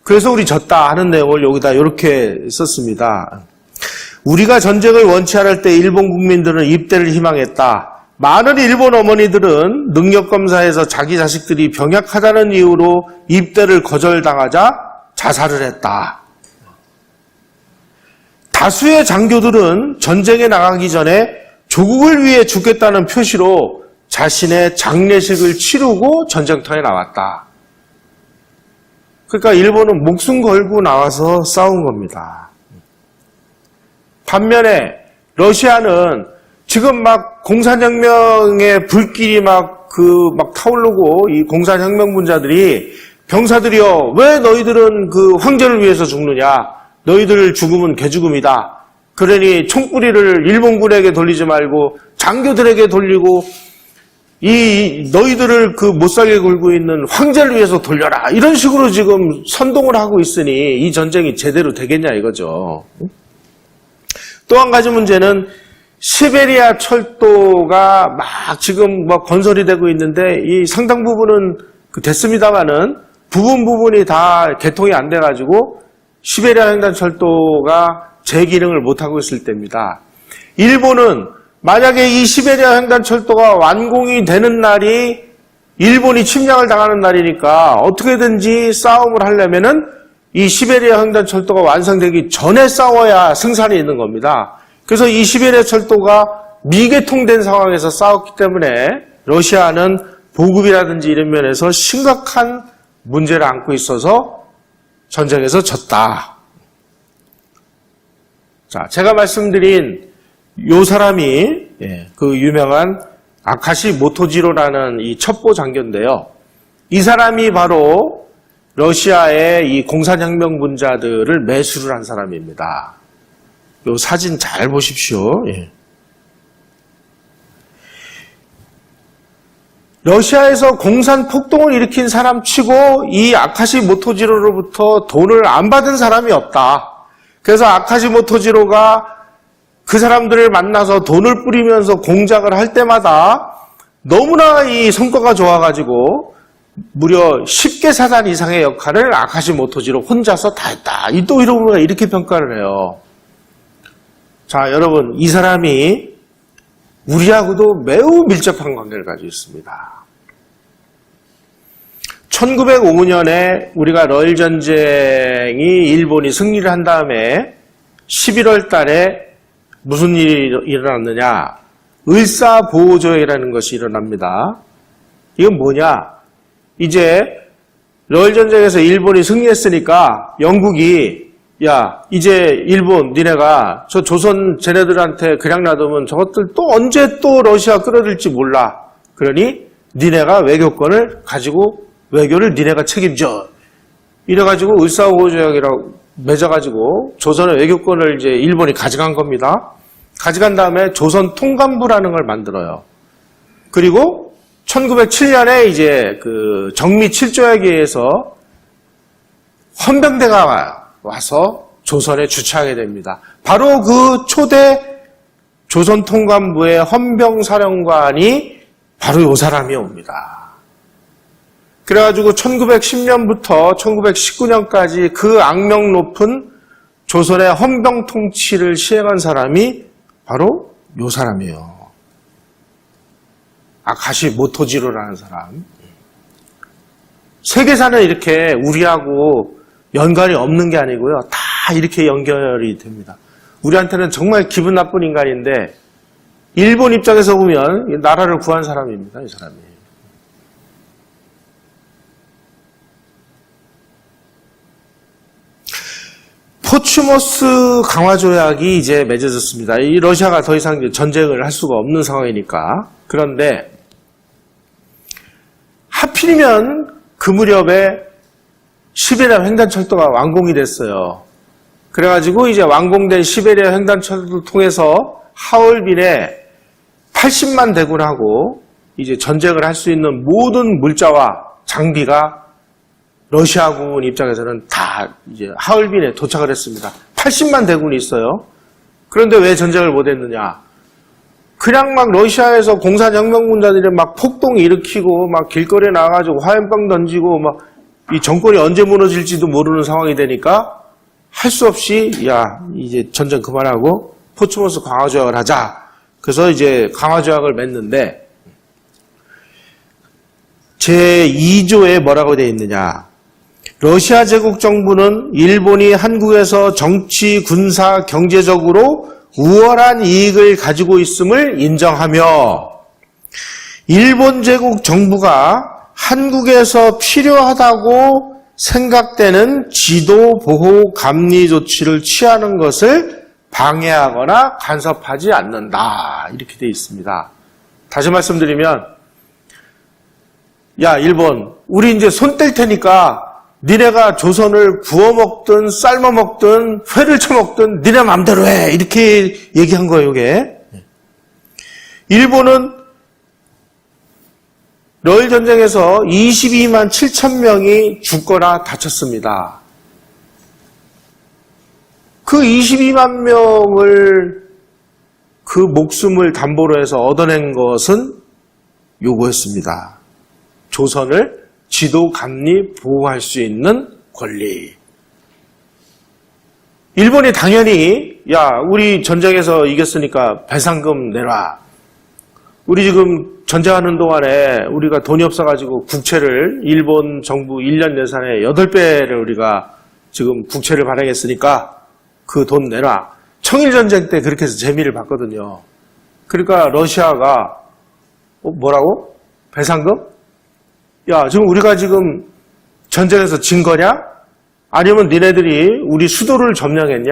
[SPEAKER 1] 그래서 우리 졌다 하는 내용을 여기다 이렇게 썼습니다. 우리가 전쟁을 원치 않을 때 일본 국민들은 입대를 희망했다. 많은 일본 어머니들은 능력검사에서 자기 자식들이 병약하다는 이유로 입대를 거절당하자 자살을 했다. 다수의 장교들은 전쟁에 나가기 전에 조국을 위해 죽겠다는 표시로 자신의 장례식을 치르고 전쟁터에 나왔다. 그러니까 일본은 목숨 걸고 나와서 싸운 겁니다. 반면에 러시아는 지금 막 공산혁명의 불길이 막 타오르고 이 공산혁명분자들이 병사들이여 왜 너희들은 그 황제를 위해서 죽느냐? 너희들 죽음은 개죽음이다. 그러니 총구리를 일본군에게 돌리지 말고 장교들에게 돌리고 이 너희들을 그 못살게 굴고 있는 황제를 위해서 돌려라. 이런 식으로 지금 선동을 하고 있으니 이 전쟁이 제대로 되겠냐 이거죠. 또 한 가지 문제는 시베리아 철도가 막 지금 뭐 건설이 되고 있는데 이 상당 부분은 됐습니다만은 부분이 다 개통이 안 돼가지고 시베리아 횡단철도가 제 기능을 못하고 있을 때입니다. 일본은 만약에 이 시베리아 횡단철도가 완공이 되는 날이 일본이 침략을 당하는 날이니까 어떻게든지 싸움을 하려면은 이 시베리아 횡단철도가 완성되기 전에 싸워야 승산이 있는 겁니다. 그래서 이 시베리아 철도가 미개통된 상황에서 싸웠기 때문에 러시아는 보급이라든지 이런 면에서 심각한 문제를 안고 있어서 전쟁에서 졌다. 자, 제가 말씀드린 요 사람이 그 유명한 아카시 모토지로라는 이 첩보 장교인데요. 이 사람이 바로 러시아의 이 공산혁명분자들을 매수를 한 사람입니다. 요 사진 잘 보십시오. 러시아에서 공산 폭동을 일으킨 사람 치고 이 아카시 모토지로로부터 돈을 안 받은 사람이 없다. 그래서 아카시 모토지로가 그 사람들을 만나서 돈을 뿌리면서 공작을 할 때마다 너무나 이 성과가 좋아가지고 무려 10개 사단 이상의 역할을 아카시 모토지로 혼자서 다 했다. 또 이러고 이렇게 평가를 해요. 자, 여러분, 이 사람이 우리하고도 매우 밀접한 관계를 가지고 있습니다. 1905년에 우리가 러일 전쟁이 일본이 승리를 한 다음에 11월 달에 무슨 일이 일어났느냐? 을사보호조약이라는 것이 일어납니다. 이건 뭐냐? 이제 러일 전쟁에서 일본이 승리했으니까 영국이 야, 이제 일본 니네가 저 조선 쟤네들한테 그냥 놔두면 저것들 또 언제 또 러시아 끌어들일지 몰라. 그러니 니네가 외교권을 가지고 외교를 니네가 책임져. 이래가지고 을사보호조약이라고 맺어가지고 조선의 외교권을 이제 일본이 가져간 겁니다. 가져간 다음에 조선 통감부라는 걸 만들어요. 그리고 1907년에 이제 그 정미 7조약에 의해서 헌병대가 와서 조선에 주차하게 됩니다. 바로 그 초대 조선 통감부의 헌병사령관이 바로 이 사람이 옵니다. 그래가지고 1910년부터 1919년까지 그 악명 높은 조선의 헌병 통치를 시행한 사람이 바로 이 사람이에요. 아카시 모토지로라는 사람. 세계사는 이렇게 우리하고 연관이 없는 게 아니고요. 다 이렇게 연결이 됩니다. 우리한테는 정말 기분 나쁜 인간인데 일본 입장에서 보면 나라를 구한 사람입니다. 이 사람이. 포츠모스 강화조약이 이제 맺어졌습니다. 이 러시아가 더 이상 전쟁을 할 수가 없는 상황이니까. 그런데 하필이면 그 무렵에 시베리아 횡단철도가 완공이 됐어요. 그래가지고 이제 완공된 시베리아 횡단철도를 통해서 하얼빈에 80만 대군하고 이제 전쟁을 할 수 있는 모든 물자와 장비가 러시아군 입장에서는 다 이제 하얼빈에 도착을 했습니다. 80만 대군이 있어요. 그런데 왜 전쟁을 못했느냐? 그냥 막 러시아에서 공산혁명군자들이 막 폭동 일으키고 막 길거리에 나가가지고 화염병 던지고 막 이 정권이 언제 무너질지도 모르는 상황이 되니까 할 수 없이 야 이제 전쟁 그만하고 포츠모스 강화조약을 하자. 그래서 이제 강화조약을 맺는데 제2조에 뭐라고 되어 있느냐? 러시아 제국 정부는 일본이 한국에서 정치, 군사, 경제적으로 우월한 이익을 가지고 있음을 인정하며 일본 제국 정부가 한국에서 필요하다고 생각되는 지도, 보호, 감리 조치를 취하는 것을 방해하거나 간섭하지 않는다. 이렇게 되어 있습니다. 다시 말씀드리면 야 일본 우리 이제 손 뗄 테니까 니네가 조선을 구워 먹든 삶아 먹든 회를 쳐먹든 니네 맘대로 해. 이렇게 얘기한 거예요, 이게. 일본은 러일 전쟁에서 22만 7천 명이 죽거나 다쳤습니다. 그 22만 명을 그 목숨을 담보로 해서 얻어낸 것은 요거였습니다. 조선을 지도, 감리, 보호할 수 있는 권리. 일본이 당연히 야 우리 전쟁에서 이겼으니까 배상금 내놔. 우리 지금 전쟁하는 동안에 우리가 돈이 없어가지고 국채를 일본 정부 1년 예산의 8배를 우리가 지금 국채를 발행했으니까 그 돈 내놔. 청일전쟁 때 그렇게 해서 재미를 봤거든요. 그러니까 러시아가 뭐라고? 배상금? 야 지금 우리가 지금 전쟁에서 진 거냐? 아니면 니네들이 우리 수도를 점령했냐?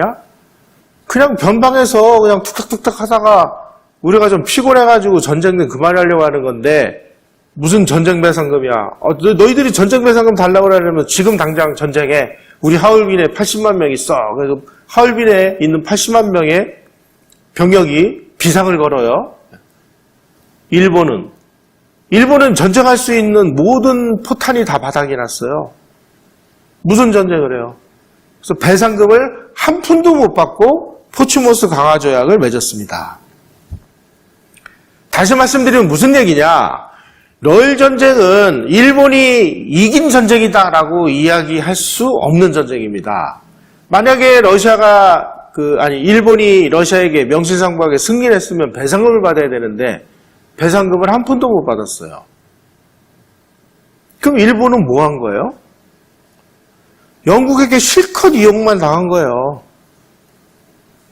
[SPEAKER 1] 그냥 변방에서 그냥 툭탁툭탁 하다가 우리가 좀 피곤해가지고 전쟁은 그만하려고 하는 건데 무슨 전쟁 배상금이야. 너희들이 전쟁 배상금 달라고 하려면 지금 당장 전쟁에 우리 하얼빈에 80만 명 있어. 그래서 하얼빈에 있는 80만 명의 병력이 비상을 걸어요. 일본은 전쟁할 수 있는 모든 포탄이 다 바닥이 났어요. 무슨 전쟁을 해요? 그래서 배상금을 한 푼도 못 받고 포츠모스 강화조약을 맺었습니다. 다시 말씀드리면 무슨 얘기냐? 러일 전쟁은 일본이 이긴 전쟁이다라고 이야기할 수 없는 전쟁입니다. 만약에 일본이 러시아에게 명실상부하게 승리를 했으면 배상금을 받아야 되는데 배상금을 한 푼도 못 받았어요. 그럼 일본은 뭐 한 거예요? 영국에게 실컷 이용만 당한 거예요.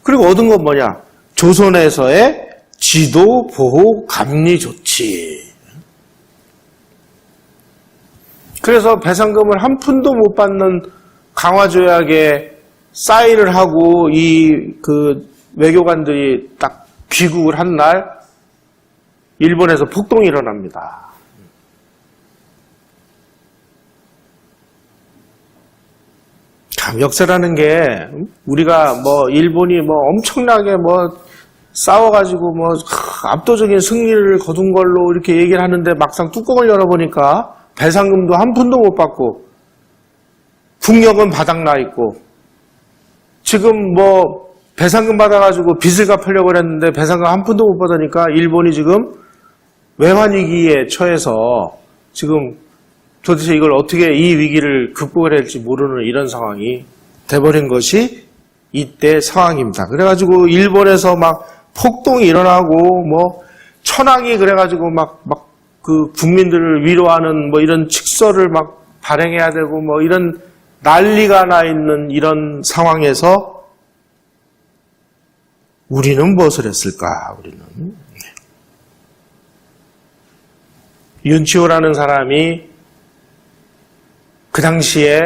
[SPEAKER 1] 그리고 얻은 건 뭐냐? 조선에서의 지도, 보호, 감리 조치. 그래서 배상금을 한 푼도 못 받는 강화조약에 사인을 하고 그 외교관들이 딱 귀국을 한 날 일본에서 폭동이 일어납니다. 참 역사라는 게 우리가 일본이 엄청나게 싸워가지고 압도적인 승리를 거둔 걸로 이렇게 얘기를 하는데 막상 뚜껑을 열어보니까 배상금도 한 푼도 못 받고 국력은 바닥나 있고 지금 배상금 받아가지고 빚을 갚으려고 했는데 배상금 한 푼도 못 받으니까 일본이 지금 외환위기에 처해서 지금 도대체 이걸 어떻게 이 위기를 극복을 할지 모르는 이런 상황이 돼버린 것이 이때 상황입니다. 그래가지고 일본에서 폭동이 일어나고 천황이 그래가지고 그 국민들을 위로하는 이런 칙서를 발행해야 되고 이런 난리가 나 있는 이런 상황에서 우리는 무엇을 했을까? 우리는 윤치호라는 사람이 그 당시에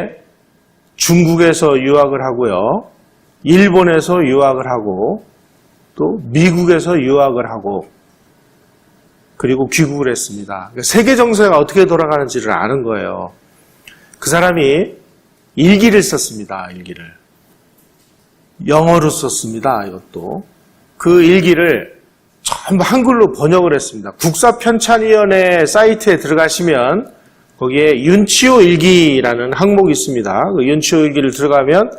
[SPEAKER 1] 중국에서 유학을 하고요, 일본에서 유학을 하고 또 미국에서 유학을 하고 그리고 귀국을 했습니다. 그러니까 세계 정세가 어떻게 돌아가는지를 아는 거예요. 그 사람이 일기를 썼습니다. 일기를. 영어로 썼습니다. 이것도. 그 일기를 전부 한글로 번역을 했습니다. 국사편찬위원회 사이트에 들어가시면 거기에 윤치호 일기라는 항목이 있습니다. 그 윤치호 일기를 들어가면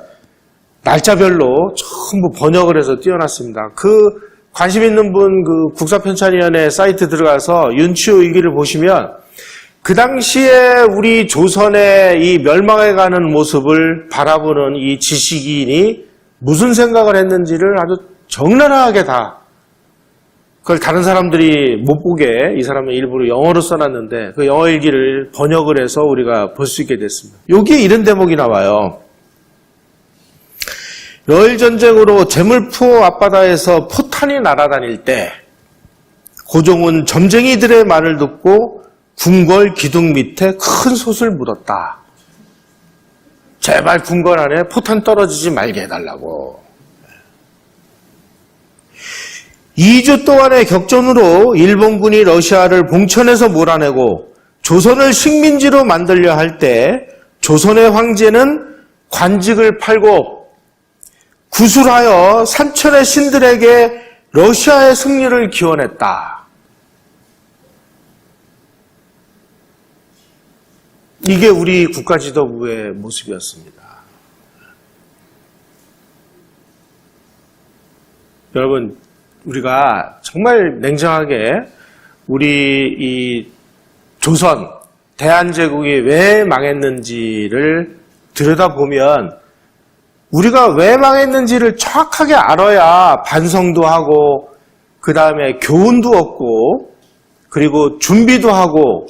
[SPEAKER 1] 날짜별로 전부 번역을 해서 띄워놨습니다. 그 관심 있는 분 그 국사편찬위원회 사이트 들어가서 윤치호 일기를 보시면 그 당시에 우리 조선의 이 멸망해가는 모습을 바라보는 이 지식인이 무슨 생각을 했는지를 아주 적나라하게 다 그걸 다른 사람들이 못 보게 이 사람은 일부러 영어로 써놨는데 그 영어 일기를 번역을 해서 우리가 볼 수 있게 됐습니다. 여기에 이런 대목이 나와요. 러일전쟁으로 제물포 앞바다에서 포탄이 날아다닐 때 고종은 점쟁이들의 말을 듣고 궁궐 기둥 밑에 큰 솥을 묻었다. 제발 궁궐 안에 포탄 떨어지지 말게 해달라고. 2주 동안의 격전으로 일본군이 러시아를 봉천에서 몰아내고 조선을 식민지로 만들려 할 때 조선의 황제는 관직을 팔고 구술하여 산천의 신들에게 러시아의 승리를 기원했다. 이게 우리 국가지도부의 모습이었습니다. 여러분, 우리가 정말 냉정하게 우리 이 조선, 대한제국이 왜 망했는지를 들여다보면 우리가 왜 망했는지를 정확하게 알아야 반성도 하고 그 다음에 교훈도 얻고 그리고 준비도 하고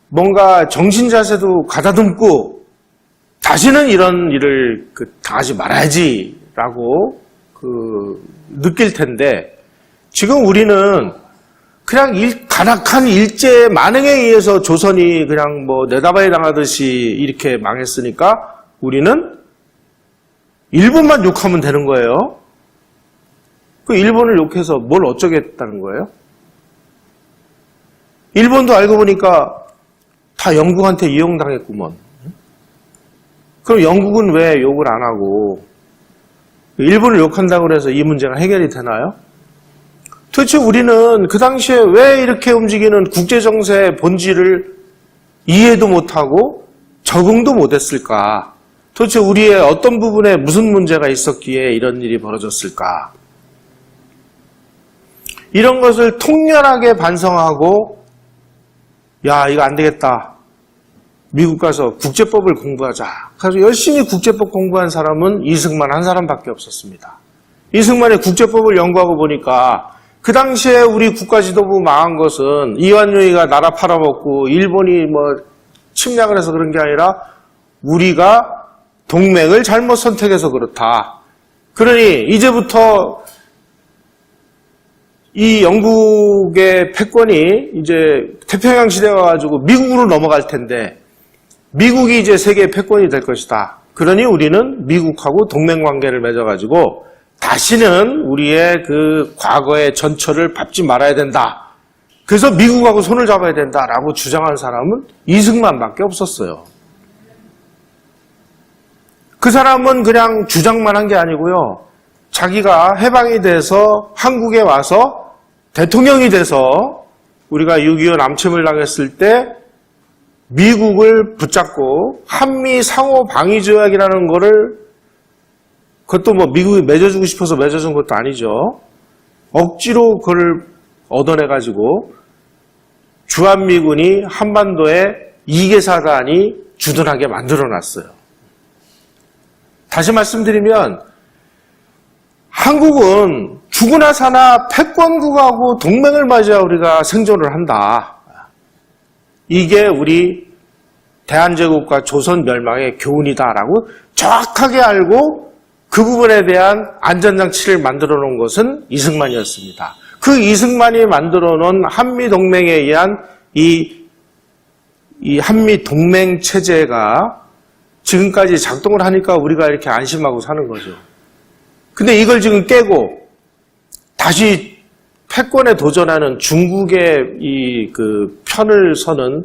[SPEAKER 1] 뭔가 정신자세도 가다듬고 다시는 이런 일을 당하지 말아야지라고 느낄 텐데 지금 우리는 그냥 간악한 일제 만행에 의해서 조선이 그냥 뭐 내다바에 당하듯이 이렇게 망했으니까 우리는 일본만 욕하면 되는 거예요. 그 일본을 욕해서 뭘 어쩌겠다는 거예요? 일본도 알고 보니까 다 영국한테 이용당했구먼. 그럼 영국은 왜 욕을 안 하고 일본을 욕한다고 해서 이 문제가 해결이 되나요? 도대체 우리는 그 당시에 왜 이렇게 움직이는 국제정세의 본질을 이해도 못하고 적응도 못했을까? 도대체 우리의 어떤 부분에 무슨 문제가 있었기에 이런 일이 벌어졌을까? 이런 것을 통렬하게 반성하고 야, 이거 안 되겠다. 미국 가서 국제법을 공부하자. 그래서 열심히 국제법 공부한 사람은 이승만 한 사람밖에 없었습니다. 이승만의 국제법을 연구하고 보니까 그 당시에 우리 국가지도부 망한 것은 이완용이가 나라 팔아먹고 일본이 뭐 침략을 해서 그런 게 아니라 우리가 동맹을 잘못 선택해서 그렇다. 그러니 이제부터 이 영국의 패권이 이제 태평양 시대가 가지고 미국으로 넘어갈 텐데 미국이 이제 세계의 패권이 될 것이다. 그러니 우리는 미국하고 동맹 관계를 맺어가지고 다시는 우리의 그 과거의 전철을 밟지 말아야 된다. 그래서 미국하고 손을 잡아야 된다라고 주장한 사람은 이승만밖에 없었어요. 그 사람은 그냥 주장만 한 게 아니고요. 자기가 해방이 돼서 한국에 와서 대통령이 돼서 우리가 6.25 남침을 당했을 때 미국을 붙잡고 한미 상호 방위 조약이라는 거를 그것도 뭐 미국이 맺어주고 싶어서 맺어준 것도 아니죠. 억지로 그걸 얻어내가지고 주한미군이 한반도에 2개사단이 주둔하게 만들어놨어요. 다시 말씀드리면 한국은 죽으나 사나 패권국하고 동맹을 맺어야 우리가 생존을 한다. 이게 우리 대한제국과 조선 멸망의 교훈이다라고 정확하게 알고 그 부분에 대한 안전장치를 만들어 놓은 것은 이승만이었습니다. 그 이승만이 만들어 놓은 한미동맹에 의한 이 한미동맹 체제가 지금까지 작동을 하니까 우리가 이렇게 안심하고 사는 거죠. 근데 이걸 지금 깨고 다시 패권에 도전하는 중국의 이 그 편을 서는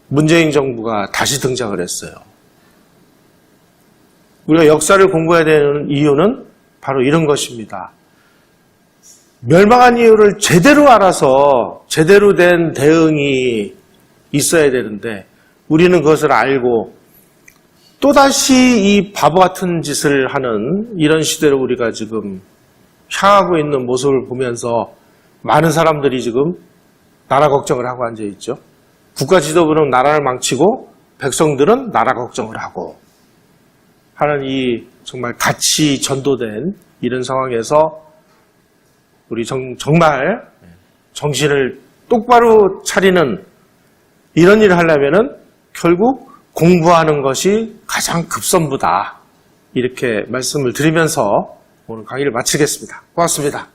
[SPEAKER 1] 문재인 정부가 다시 등장을 했어요. 우리가 역사를 공부해야 되는 이유는 바로 이런 것입니다. 멸망한 이유를 제대로 알아서 제대로 된 대응이 있어야 되는데 우리는 그것을 알고 또다시 이 바보 같은 짓을 하는 이런 시대로 우리가 지금 향하고 있는 모습을 보면서 많은 사람들이 지금 나라 걱정을 하고 앉아있죠. 국가 지도부는 나라를 망치고 백성들은 나라 걱정을 하고 하는 이 정말 같이 전도된 이런 상황에서 우리 정말 정신을 똑바로 차리는 이런 일을 하려면은 결국 공부하는 것이 가장 급선무다. 이렇게 말씀을 드리면서 오늘 강의를 마치겠습니다. 고맙습니다.